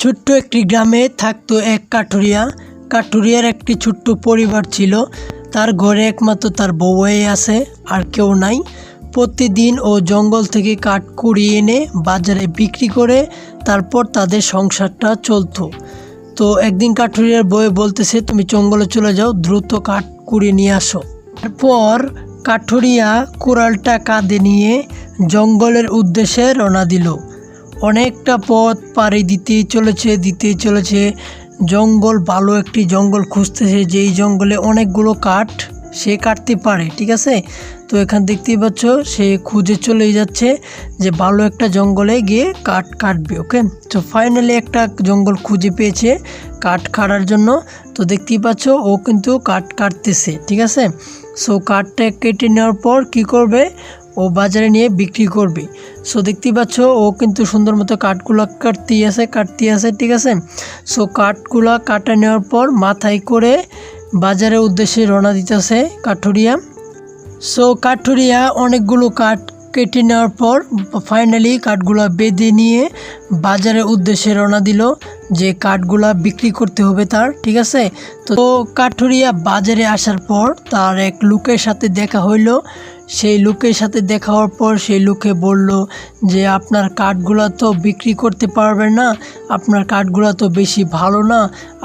ছোট্ট একটি গ্রামে থাকতো এক কাঠুরিয়া। কাঠুরিয়ার একটি ছোট্ট পরিবার ছিল। তার ঘরে একমাত্র তার বউই আছে, আর কেউ নাই। প্রতিদিন ও জঙ্গল থেকে কাঠ কুড়িয়ে এনে বাজারে বিক্রি করে তারপর তাদের সংসারটা চলতো। তো একদিন কাঠুরিয়ার বউ বলতেছে, তুমি জঙ্গলে চলে যাও, দ্রুত কাঠ কুড়িয়ে নিয়ে আসো। তারপর কাঠুরিয়া কুড়ালটা কাঁধে নিয়ে জঙ্গলের উদ্দেশ্যে রওনা দিল। অনেকটা পথ পাড়ি দিতেই চলেছে। জঙ্গল, ভালো একটি জঙ্গল খুঁজতেছে, যেই জঙ্গলে অনেকগুলো কাঠ সে কাটতে পারে। ঠিক আছে, তো এখান দেখতেই পাচ্ছ সে খুঁজে চলেই যাচ্ছে যে ভালো একটা জঙ্গলে গিয়ে কাঠ কাটবে। ওকে, তো ফাইনালি একটা জঙ্গল খুঁজে পেয়েছে কাঠ কাটার জন্য। তো দেখতেই পাচ্ছ ও কিন্তু কাঠ কাটতেছে। ঠিক আছে, সো কাঠটা কেটে নেওয়ার পর কি করবে, ও বাজারে নিয়ে বিক্রি করবে। সো দেখতেই পাচ্ছ ও কিন্তু সুন্দর মতো কাঠগুলো কাটতেই আছে। ঠিক আছে, সো কাঠগুলো কাটা নেওয়ার পর মাথায় করে বাজারের উদ্দেশ্যে রওনা দিতেছে কাঠুরিয়া। সো কাঠুরিয়া অনেকগুলো কাঠ কেটে নেওয়ার পর ফাইনালি কাঠগুলা বেঁধে নিয়ে বাজারের উদ্দেশ্যে রওনা দিল, যে কাঠগুলা বিক্রি করতে হবে তার। ঠিক আছে, তো কাঠুরিয়া বাজারে আসার পর তার এক লোকের সাথে দেখা হইলো। সেই লোকের সাথে দেখা হওয়ার পর সেই লোকে বলল যে আপনার কাঠগুলা তো বিক্রি করতে পারবেন না, আপনার কাঠগুলা তো বেশি ভালো না,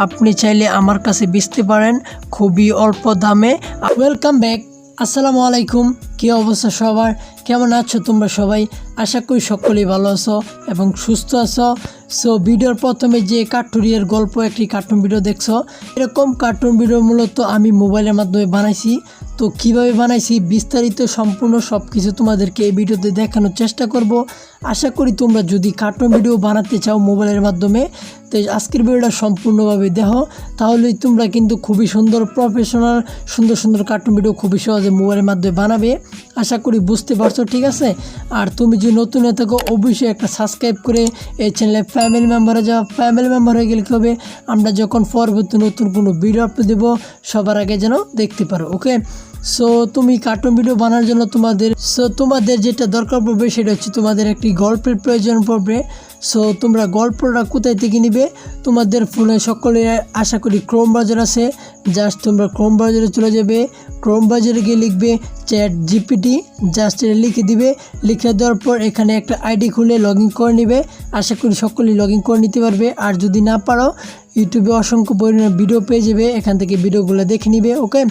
আপনি চাইলে আমার কাছে বেচতে পারেন খুবই অল্প দামে। ওয়েলকাম ব্যাক, আসসালামু আলাইকুম। কী অবস্থা সবার, কেমন আছো তোমরা সবাই? আশা করি সকলেই ভালো আছো এবং সুস্থ আছো। সো ভিডিওর প্রথমে যে কাঠুরিয়ার গল্প একটি কার্টুন ভিডিও দেখছো, এরকম কার্টুন ভিডিও মূলত আমি মোবাইলের মাধ্যমে বানাইছি। তো কিভাবে বানাইছি বিস্তারিত সম্পূর্ণ সব কিছু তোমাদেরকে এই ভিডিওতে দেখানোর চেষ্টা করব। আশা করি তোমরা যদি কার্টুন ভিডিও বানাতে চাও মোবাইলের মাধ্যমে, তো আজকের ভিডিওটা সম্পূর্ণভাবে দেখো, তাহলেই তোমরা কিন্তু খুবই সুন্দর প্রফেশনাল সুন্দর কার্টুন ভিডিও খুবই সহজে মোবাইলের মাধ্যমে বানাবে। আশা করি বুঝতে পারছো। ঠিক আছে, আর তুমি যদি নতুন হয়ে থাকো অবশ্যই একটা সাবস্ক্রাইব করে এই চ্যানেলে ফ্যামিলি মেম্বারে যাও। ফ্যামিলি মেম্বার হয়ে গেলে কী হবে, আমরা যখন পরবর্তী নতুন কোনো ভিডিও আপলোড দেবো সবার আগে যেন দেখতে পারো। ওকে, সো তুমি কার্টুন ভিডিও বানানোর জন্য তোমাদের যেটা দরকার পড়বে সেটা হচ্ছে তোমাদের একটি গল্পের প্রয়োজন পড়বে। সো তোমরা গল্পটা কোথায় থেকে নিবে, তোমাদের ফোনে সকলে আশা করি ক্রোম ব্রাউজার আছে। জাস্ট তোমরা ক্রোম ব্রাউজারে চলে যাবে, ক্রোম ব্রাউজারে গিয়ে লিখবে চ্যাট জিপিটি, জাস্ট এটা লিখে দিবে। লিখে দেওয়ার পর এখানে একটা আইডি খুলে লগ ইন করে নিবে। আশা করি সকলেই লগ ইন করে নিতে পারবে। আর যদি না পারো ইউটিউবে অসংখ্য পরিমাণে ভিডিও পেয়ে যাবে, এখান থেকে ভিডিওগুলো দেখে নিবে। ওকে,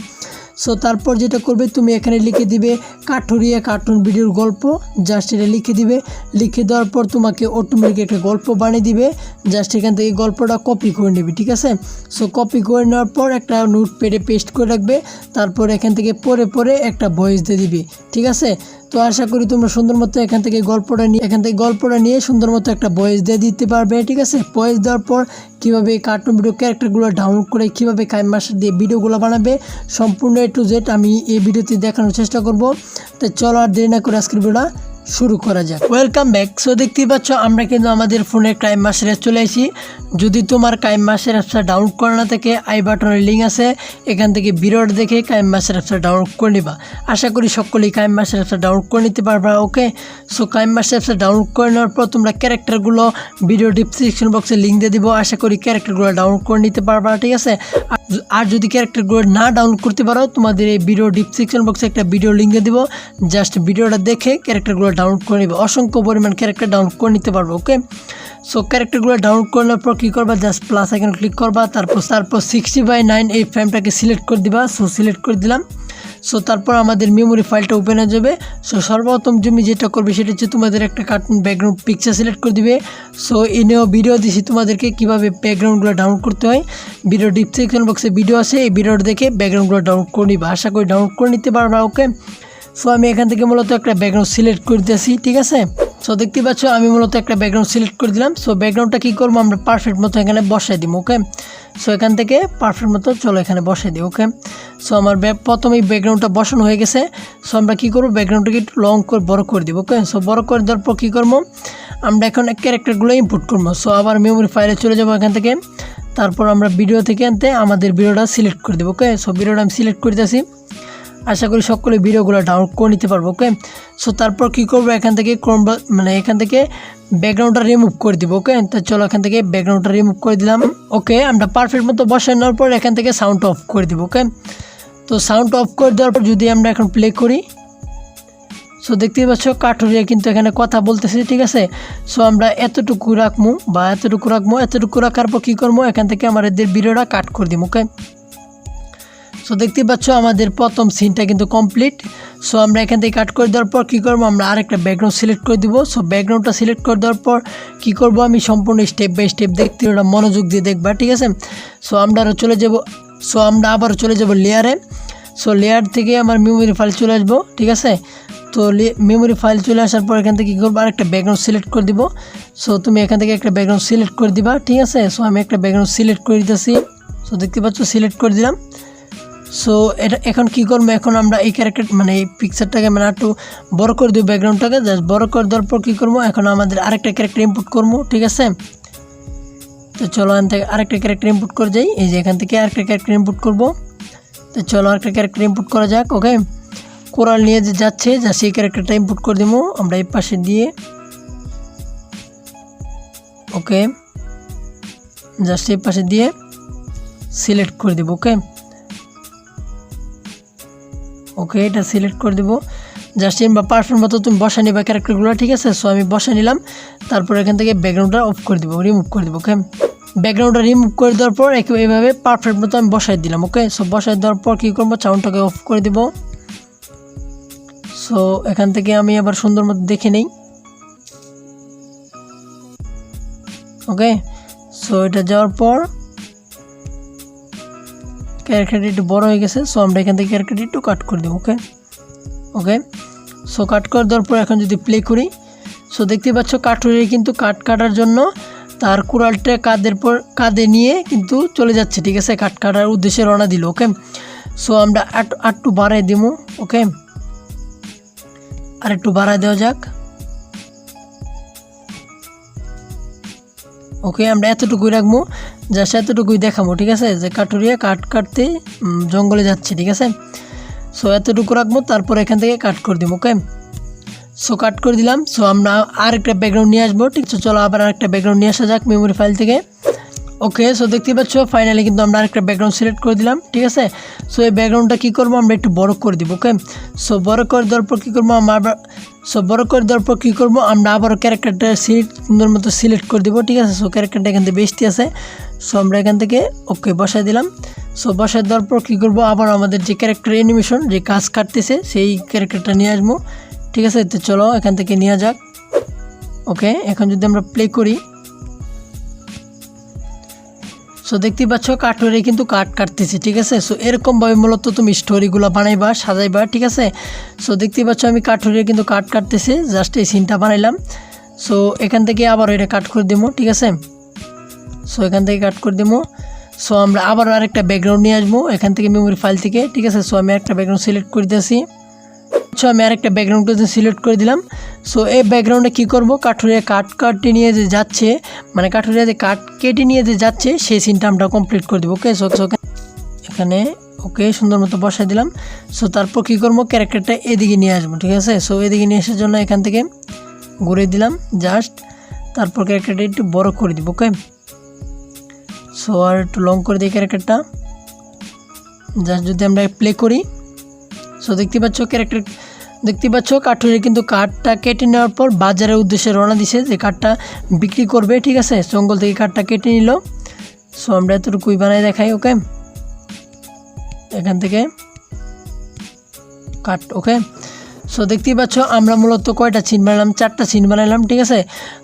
সো তারপর যেটা করবে তুমি এখানে লিখে দিবে কাঠুরিয়া কার্টুন ভিডিওর গল্প, জাস্ট এটা লিখে দিবে। লিখে দেওয়ার পর তোমাকে অটোমেটিক একটা গল্প বানিয়ে দিবে। জাস্ট এখান থেকে গল্পটা কপি করে নেবে। ঠিক আছে, সো কপি করে নেওয়ার পর একটা নোটপ্যাডে পেস্ট করে রাখবে। তারপর এখান থেকে পরে একটা ভয়েস দিয়ে দিবে। ঠিক আছে, তো আশা করি তোমরা সুন্দর মতো এখান থেকে গল্পটা নিয়ে সুন্দর মতো একটা ভয়েস দিয়ে দিতে পারবে। ঠিক আছে, ভয়েস দেওয়ার পর কীভাবে কার্টুন ভিডিও ক্যারেক্টারগুলো ডাউনলোড করে কীভাবে কাইনমাস্টার দিয়ে ভিডিওগুলো বানাবে সম্পূর্ণ A to Z আমি এই ভিডিওতে দেখানোর চেষ্টা করব। তো চলো আর দেরি না করে আজকের ভিডিওটা শুরু করা যাক। Welcome back. সো দেখতেই পাচ্ছ আমরা কিন্তু আমাদের ফোনের কাইনমাস্টারে চলে আসি। যদি তোমার কাইনমাস্টার অ্যাপসটা ডাউনলোড করা না থাকে, আই বাটনের লিঙ্ক আছে, এখান থেকে ভিডিওটা দেখে কাইনমাস্টার অ্যাপসটা ডাউনলোড করে নিবা। আশা করি সকলেই কাইনমাস্টার অ্যাপসটা ডাউনলোড করে নিতে পারবা। ওকে, সো কাইনমাস্টার অ্যাপসটা ডাউনলোড করে নেওয়ার পর তোমরা ক্যারেক্টারগুলো ভিডিও ডিসক্রিপশন বক্সে লিঙ্ক দিয়ে দিব। আশা করি ক্যারেক্টারগুলো ডাউনলোড করে নিতে পারবা। ঠিক আছে, আর যদি ক্যারেক্টারগুলো না ডাউনলোড করতে পারো, তোমাদের এই ভিডিও ডিসক্রিপশন বক্সে একটা ভিডিও লিঙ্ক দিয়ে দিব। জাস্ট ভিডিওটা দেখে ক্যারেক্টারগুলো ডাউনলোড করে নেবে। অসংখ্য পরিমাণ ক্যারেক্টার ডাউনলোড করে নিতে পারবো। ওকে, সো ক্যারেক্টারগুলো ডাউনলোড করার পর কী করবা, জাস্ট প্লাস আইকন ক্লিক করবা। তারপর 60/9 এই ফ্রেমটাকে সিলেক্ট করে দিবা। সো সিলেক্ট করে দিলাম। সো তারপর আমাদের মেমোরি ফাইলটা ওপেন হয়ে যাবে। সো সর্বপ্রথম তুমি যেটা করবে সেটা হচ্ছে তোমাদের একটা কার্টুন ব্যাকগ্রাউন্ড পিকচার সিলেক্ট করে দিবে। সো এনেও ভিডিও দিছি তোমাদেরকে কীভাবে ব্যাকগ্রাউন্ডগুলো ডাউনলোড করতে হয়। ভিডিও ডিসক্রিপশন বক্সে ভিডিও আছে, এই ভিডিওটা দেখে ব্যাকগ্রাউন্ডগুলো ডাউনলোড করে নিবা। আশা করি ডাউনলোড করে নিতে পারবা। ওকে, সো আমি এখান থেকে মূলত একটা ব্যাকগ্রাউন্ড সিলেক্ট করে দিয়েছি। ঠিক আছে, সো দেখতে পাচ্ছ আমি মূলত একটা ব্যাকগ্রাউন্ড সিলেক্ট করে দিলাম। সো ব্যাকগ্রাউন্ডটা কী করবো, আমরা পারফেক্ট মতো এখানে বসাই দিব। ওকে, সো এখান থেকে পারফেক্ট মতো চলো এখানে বসাই দিই। ওকে, সো আমার প্রথমেই ব্যাকগ্রাউন্ডটা বসানো হয়ে গেছে। সো আমরা কী করবো, ব্যাকগ্রাউন্ডটাকে একটু লং করে বড় করে দিব। ওকে, সো বড় করে দেওয়ার পর কী করবো, আমরা এখন ক্যারেক্টারগুলো ইনপুট করবো। সো আবার মেমোরি ফাইলে চলে যাবো এখান থেকে। তারপর আমরা ভিডিও থেকে আনতে আমাদের ভিডিওটা সিলেক্ট করে দেবো। ওকে, সো ভিডিওটা আমি সিলেক্ট করে দিয়েছি। আশা করি সকলে ভিডিওগুলো ডাউনলোড করে নিতে পারবো। ওকে, সো তারপর কী করবো, এখান থেকে এখান থেকে ব্যাকগ্রাউন্ডটা রিমুভ করে দিব। ওকে, তো চলো এখান থেকে ব্যাকগ্রাউন্ডটা রিমুভ করে দিলাম। ওকে, আমরা পারফেক্ট মতো বসানোর পর এখান থেকে সাউন্ড অফ করে দিব। ওকে, তো সাউন্ড অফ করে দেওয়ার পর যদি আমরা এখন প্লে করি, সো দেখতেই পাচ্ছ কাঠুরিয়া কিন্তু এখানে কথা বলতেছে। ঠিক আছে, সো আমরা এতটুকু রাখবো বা এতটুকু রাখার পর কী করবো, এখান থেকে আমাদের ভিডিওটা কাট করে দিব। ওকে, সো দেখতেই পাচ্ছ আমাদের প্রথম সিনটা কিন্তু কমপ্লিট। সো আমরা এখান থেকে কাট করে দেওয়ার পর কী করবো, আমরা আরেকটা ব্যাকগ্রাউন্ড সিলেক্ট করে দিব। সো ব্যাকগ্রাউন্ডটা সিলেক্ট করে দেওয়ার পর কী করবো, আমি সম্পূর্ণ স্টেপ বাই স্টেপ দেখতে ওটা মনোযোগ দিয়ে দেখবা। ঠিক আছে, সো আমরা আবারও চলে যাব লেয়ারে। সো লেয়ার থেকে আমার মেমোরি ফাইল চলে আসবো। ঠিক আছে, তো মেমোরি ফাইল চলে আসার পর এখান থেকে কী করবো, আরেকটা ব্যাকগ্রাউন্ড সিলেক্ট করে দিব। সো তুমি এখান থেকে একটা ব্যাকগ্রাউন্ড সিলেক্ট করে দিবা। ঠিক আছে, সো আমি একটা ব্যাকগ্রাউন্ড সিলেক্ট করে দিতেছি। সো দেখতে পাচ্ছ সিলেক্ট করে দিলাম। সো এটা এখন কী করবো, এখন আমরা এই ক্যারেক্টার মানে এই পিকচারটাকে মানে একটু বড় করে দিব, ব্যাকগ্রাউন্ডটাকে জাস্ট বড় করে দেওয়ার পর কী করবো, এখন আমাদের আরেকটা ক্যারেক্টার ইনপুট করবো। ঠিক আছে, তো চলো এখান থেকে আরেকটা ক্যারেক্টার ইনপুট করে যাই। এই যে এখান থেকে আরেকটা ক্যারেক্টার ইনপুট করবো। তো চলো আরেকটা ক্যারেক্টার ইনপুট করা যাক। ওকে, কোরাল নিয়ে যে যাচ্ছে যা সেই ক্যারেক্টারটা ইনপুট করে দেবো আমরা এই পাশে দিয়ে। ওকে, জাস্ট এই পাশে দিয়ে সিলেক্ট করে দেবো। ওকে, ওকে এটা সিলেক্ট করে দেবো। জাস্ট বা পারফেক্ট মতো তুমি বসা নিবা ক্যারেক্টারগুলো। ঠিক আছে, সো আমি বসা নিলাম। তারপর এখান থেকে ব্যাকগ্রাউন্ডটা অফ করে দেবো, রিমুভ করে দেবো। ওকে, ব্যাকগ্রাউন্ডটা রিমুভ করে দেওয়ার পর এইভাবে পারফেক্ট মতো আমি বসাই দিলাম। ওকে, সো বসাই দেওয়ার পর কী করবো, সাউন্ডটাকে অফ করে দেবো। সো এখান থেকে আমি আবার সুন্দর মতো দেখে নেই। ওকে, সো এটা যাওয়ার পর ক্যারেক্টারটি একটু বড় হয়ে গেছে। সো আমরা এখান থেকে ক্যারেক্টারটি একটু কাট করে দেবো। ওকে, ওকে সো কাট করে দেওয়ার পর এখন যদি প্লে করি, সো দেখতে পাচ্ছ কাঠুরিয়া কিন্তু কাটার জন্য তার কুড়ালটা কাঁধে নিয়ে কিন্তু চলে যাচ্ছে। ঠিক আছে, কাটার উদ্দেশ্যে রওনা দিল। ওকে, সো আমরা একটু বাড়াই দিব। ওকে, আর একটু বাড়াই দেওয়া যাক। ওকে, আমরা এতটুকুই রাখবো, জাস্ট এতটুকুই দেখাবো। ঠিক আছে, যে কাঠুরিয়া কাটতে জঙ্গলে যাচ্ছে। ঠিক আছে, সো এতটুকু রাখবো, তারপর এখান থেকে কাট করে দিব। ওকে, সো কাট করে দিলাম। সো আমরা আরেকটা ব্যাকগ্রাউন্ড নিয়ে আসবো। ঠিক আছে, চলো আবার আরেকটা ব্যাকগ্রাউন্ড নিয়ে আসা যাক মেমোরি ফাইল থেকে। ওকে, সো দেখতে পাচ্ছ ফাইনালি কিন্তু আমরা আরেকটা ব্যাকগ্রাউন্ড সিলেক্ট করে দিলাম। ঠিক আছে, সো এই ব্যাকগ্রাউন্ডটা কী করবো, আমরা একটু বড় করে দিব। ওকে, সো বড় করে দেওয়ার পর কী করবো, আমরা আবারও ক্যারেক্টারটা সুন্দর মতো সিলেক্ট করে দিব। ঠিক আছে, সো ক্যারেক্টারটা এখান থেকে বেশি আছে। সো আমরা এখান থেকে ওকে বসাই দিলাম। সো বসাই দেওয়ার পর কী করবো, আবার আমাদের যে ক্যারেক্টার অ্যানিমেশন যে কাজ কাটতেছে সেই ক্যারেক্টারটা নিয়ে আসবো। ঠিক আছে, তো চলো এখান থেকে নেওয়া যাক। ওকে, এখন যদি আমরা প্লে করি, সো দেখতেই পাচ্ছ কাঠুরিয়া কিন্তু কাটতেছে। ঠিক আছে, সো এরকমভাবে মূলত তুমি স্টোরিগুলো বানাইবা, সাজাইবা। ঠিক আছে, সো দেখতেই পাচ্ছ আমি কাঠুরিয়া কিন্তু কাটতেছে, জাস্ট এই সিনটা বানাইলাম। সো এখান থেকে আবার এটা কাট করে দেবো। ঠিক আছে, সো এখান থেকে কাট করে দেবো। সো আমরা আবার আরেকটা ব্যাকগ্রাউন্ড নিয়ে আসবো এখান থেকে মেমোরি ফাইল থেকে। ঠিক আছে, সো আমি একটা ব্যাকগ্রাউন্ড সিলেক্ট করে দিয়েছি। সো আমি আরেকটা ব্যাকগ্রাউন্ড সিলেক্ট করে দিলাম। সো এই ব্যাকগ্রাউন্ডে কী করবো, কাঠুরিয়া কেটে নিয়ে যে যাচ্ছে, মানে কাঠুরিয়া যে কেটে নিয়ে যে যাচ্ছে সেই সিনটা আমরা কমপ্লিট করে দেবো। ওকে, সো এখানে ওকে সুন্দর মতো বসাই দিলাম। সো তারপর কী করবো, ক্যারেক্টারটা এদিকে নিয়ে আসবো। ঠিক আছে, সো এদিকে নিয়ে আসার জন্য এখান থেকে ঘুরে দিলাম জাস্ট, তারপর ক্যারেক্টারটা একটু বড় করে দিব। ওকে, সো আর একটু লং করে দিই ক্যারেক্টারটা। জাস্ট যদি আমরা প্লে করি, সো দেখতে পাচ্ছ কাঠুরিয়া কিন্তু কাঠটা কেটে নেওয়ার পর বাজারের উদ্দেশ্যে রওনা দিছে, যে কাঠটা বিক্রি করবে। ঠিক আছে, জঙ্গল থেকে কাঠটা কেটে নিল। সো আমরা এতটুকুই বানাই দেখাই। ওকে, এখান থেকে কাট। ওকে, সো দেখতেই পাচ্ছ আমরা মূলত কয়টা সিন বানালাম, 4টা সিন বানালাম। ঠিক আছে,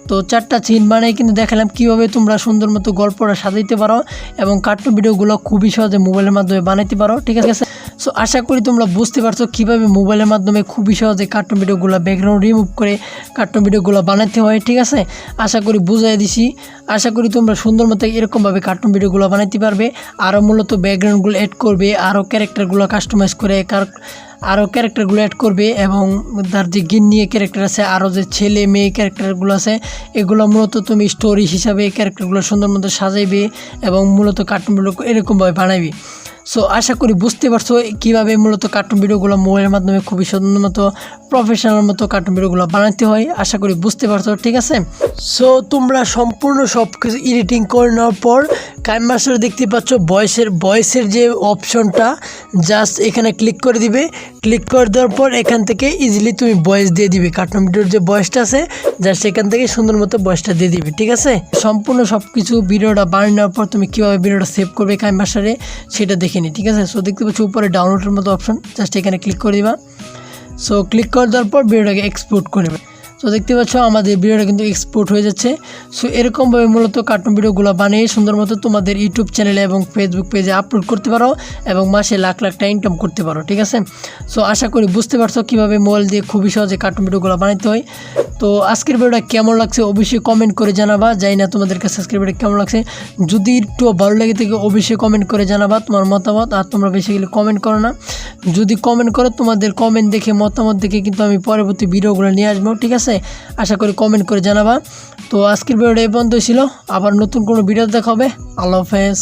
তো 4টা সিন বানাই কিন্তু দেখালাম কীভাবে তোমরা সুন্দর মতো গল্পটা সাজাইতে পারো এবং কার্টুন ভিডিওগুলো খুবই সহজে মোবাইলের মাধ্যমে বানাইতে পারো। ঠিক আছে, সো আশা করি তোমরা বুঝতে পারছো কীভাবে মোবাইলের মাধ্যমে খুবই সহজে কার্টুন ভিডিওগুলো ব্যাকগ্রাউন্ড রিমুভ করে কার্টুন ভিডিওগুলো বানাতে হয়। ঠিক আছে, আশা করি বুঝাই দিছি। আশা করি তোমরা সুন্দর মতো এরকমভাবে কার্টুন ভিডিওগুলো বানাইতে পারবে। আরও মূলত ব্যাকগ্রাউন্ডগুলো অ্যাড করবে, আরও ক্যারেক্টারগুলো কাস্টমাইজ করে আরও ক্যারেক্টারগুলো অ্যাড করবে, এবং তার যে গিন্নিয়ে ক্যারেক্টার আছে, আরও যে ছেলে মেয়ে ক্যারেক্টারগুলো আছে, এগুলো মূলত তুমি স্টোরি হিসাবে ক্যারেক্টারগুলো সুন্দর মতো সাজাইবে এবং মূলত কার্টুন ভিডিও এরকমভাবে বানাইবে। সো আশা করি বুঝতে পারছো কীভাবে মূলত কার্টুন ভিডিওগুলো মোবাইলের মাধ্যমে খুবই সুন্দর মতো প্রফেশনাল মতো কার্টুন ভিডিওগুলো বানাতে হয়। আশা করি বুঝতে পারছো, ঠিক আছে। সো তোমরা সম্পূর্ণ সব কিছু এডিটিং করে নেওয়ার পর কাইনমাস্টারে দেখতে পাচ্ছ ভয়েসের যে অপশনটা, জাস্ট এখানে ক্লিক করে দিবে। ক্লিক করে দেওয়ার পর এখান থেকে ইজিলি তুমি ভয়েস দিয়ে দিবে, কার্টুন ভিডিওর যে ভয়েসটা আছে জাস্ট এখান থেকে সুন্দর মতো ভয়েসটা দিয়ে দিবে, ঠিক আছে। সম্পূর্ণ সব কিছু ভিডিওটা বানিয়ে নেওয়ার পর তুমি কীভাবে ভিডিওটা সেভ করবে কাইনমাস্টারে সেটা দেখে নি, ঠিক আছে। সো দেখতে পাচ্ছ উপরে ডাউনলোডের মতো অপশন, জাস্ট এখানে ক্লিক করে দিবা। সো ক্লিক করে দেওয়ার পর ভিডিওটাকে এক্সপোর্ট করবে। সো দেখতে পাচ্ছ আমাদের ভিডিওটা কিন্তু এক্সপোর্ট হয়ে যাচ্ছে। সো এরকমভাবে মূলত কার্টুন ভিডিওগুলো বানিয়ে সুন্দর মতো তোমাদের ইউটিউব চ্যানেলে এবং ফেসবুক পেজে আপলোড করতে পারো এবং মাসে লাখ লাখ টাকা ইনকাম করতে পারো, ঠিক আছে। সো আশা করি বুঝতে পারছো কীভাবে মোবাইল দিয়ে খুবই সহজে কার্টুন ভিডিওগুলো বানাতে হয়। তো আজকের ভিডিওটা কেমন লাগছে অবশ্যই কমেন্ট করে জানাবা। জানি না তোমাদের কাছে আজকের ভিডিওটা কেমন লাগছে, যদি একটু ভালো লাগে থাকে অবশ্যই কমেন্ট করে জানাবা তোমার মতামত। আর তোমরা বেসিক্যালি কমেন্ট করো না, যদি কমেন্ট করো তোমাদের কমেন্ট দেখে মতামত দেখে কিন্তু আমি পরবর্তী ভিডিওগুলো নিয়ে আসবো, ঠিক আছে। আশা করি কমেন্ট করে জানাবা। তো আজকের ভিডিওটা এই পর্যন্ত ছিল, আবার নতুন কোনো ভিডিও দেখা হবে। আল্লাহ হাফেজ।